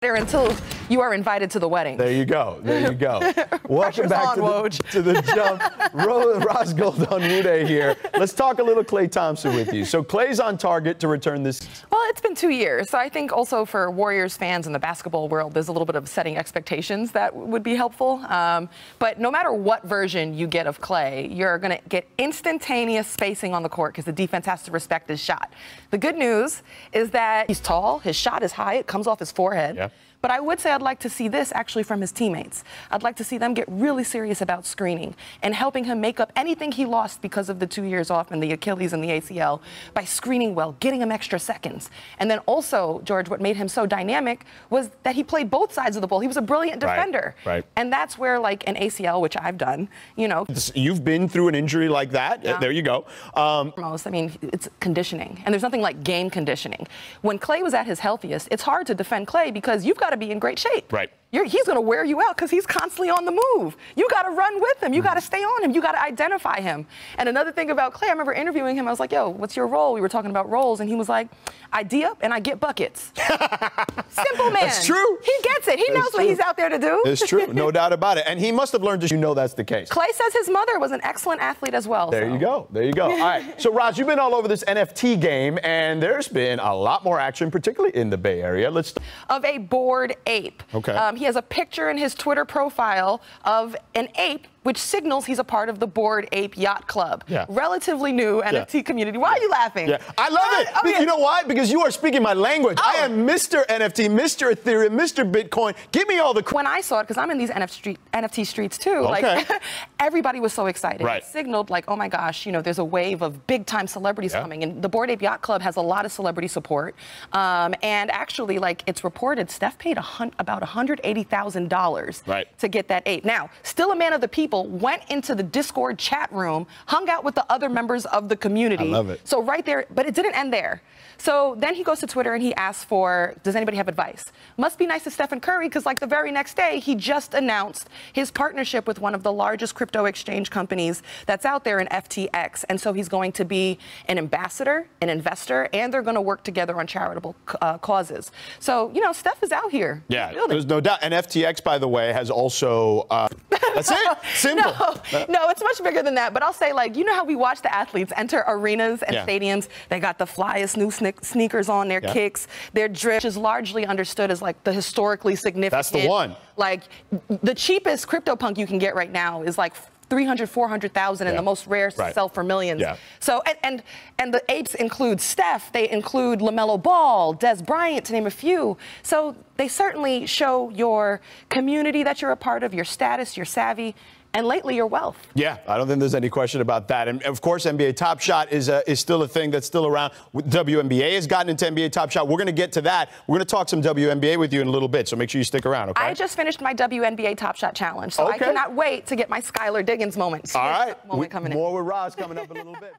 there until you are invited to the wedding. There you go. There you go. Welcome back to the Jump. Ros Gold-Onwude here. Let's talk a little Klay Thompson with you. So Klay's on target to return this. Well, it's been 2 years. So I think also for Warriors fans in the basketball world, there's a little bit of setting expectations that would be helpful. But no matter what version you get of Klay, you're going to get instantaneous spacing on the court because the defense has to respect his shot. The good news is that he's tall, his shot is high, it comes off his forehead. Yeah. But I would say I'd like to see this actually from his teammates. I'd like to see them get really serious about screening and helping him make up anything he lost because of the 2 years off and the Achilles and the ACL by screening well, getting him extra seconds. And then also, George, what made him so dynamic was that he played both sides of the ball. He was a brilliant defender. Right. And that's where, like, an ACL, which I've done, you know. You've been through an injury like that. Yeah. There you go. I mean, it's conditioning. And there's nothing like game conditioning. When Klay was at his healthiest, it's hard to defend Klay because you've got to be in great shape. Right. He's going to wear you out because he's constantly on the move. You got to run with him. You got to stay on him. You got to identify him. And another thing about Klay, I remember interviewing him. I was like, yo, what's your role? We were talking about roles. And he was like, I D up and I get buckets. Simple man. That's true. He gets it. He knows what he's out there to do. It's true. No doubt about it. And he must have learned to that's the case. Klay says his mother was an excellent athlete as well. There you go. There you go. All right. So, Ros, you've been all over this NFT game, and there's been a lot more action, particularly in the Bay Area. Of a bored ape. Okay. He has a picture in his Twitter profile of an ape, which signals he's a part of the Bored Ape Yacht Club. Yeah. Relatively new NFT community. Why are you laughing? Yeah. I love it. Oh, yeah. You know why? Because you are speaking my language. Oh. I am Mr. NFT, Mr. Ethereum, Mr. Bitcoin. Give me all the... When I saw it, because I'm in these NFT streets too, okay. like everybody was so excited. Right. It signaled like, oh my gosh, you know, there's a wave of big-time celebrities coming. And the Bored Ape Yacht Club has a lot of celebrity support. And actually, like, it's reported Steph paid about $180,000 to get that ape. Now, still a man of the people, went into the Discord chat room, hung out with the other members of the community. I love it. So right there, but it didn't end there. So then he goes to Twitter and he asks for, does anybody have advice? Must be nice to Stephen Curry because like the very next day, he just announced his partnership with one of the largest crypto exchange companies that's out there in FTX. And so he's going to be an ambassador, an investor, and they're going to work together on charitable causes. So, you know, Steph is out here. Yeah, there's no doubt. And FTX, by the way, has also... That's it. Simple. No, it's much bigger than that. But I'll say, like, you know how we watch the athletes enter arenas and stadiums? They got the flyest new sneakers on, their kicks, their drip is largely understood as, like, the historically significant. That's the one. Like, the cheapest CryptoPunk you can get right now is, like, 300, 400,000, and the most rare sell for millions. Yeah. So, and the apes include Steph, they include LaMelo Ball, Des Bryant, to name a few. So they certainly show your community that you're a part of, your status, your savvy, and lately your wealth. Yeah, I don't think there's any question about that. And of course, NBA Top Shot is still a thing that's still around. WNBA has gotten into NBA Top Shot. We're going to get to that. We're going to talk some WNBA with you in a little bit, so make sure you stick around, okay? I just finished my WNBA Top Shot challenge, so I cannot wait to get my Skylar Diggins moment. All right. Moment coming in. More with Ros coming up in a little bit.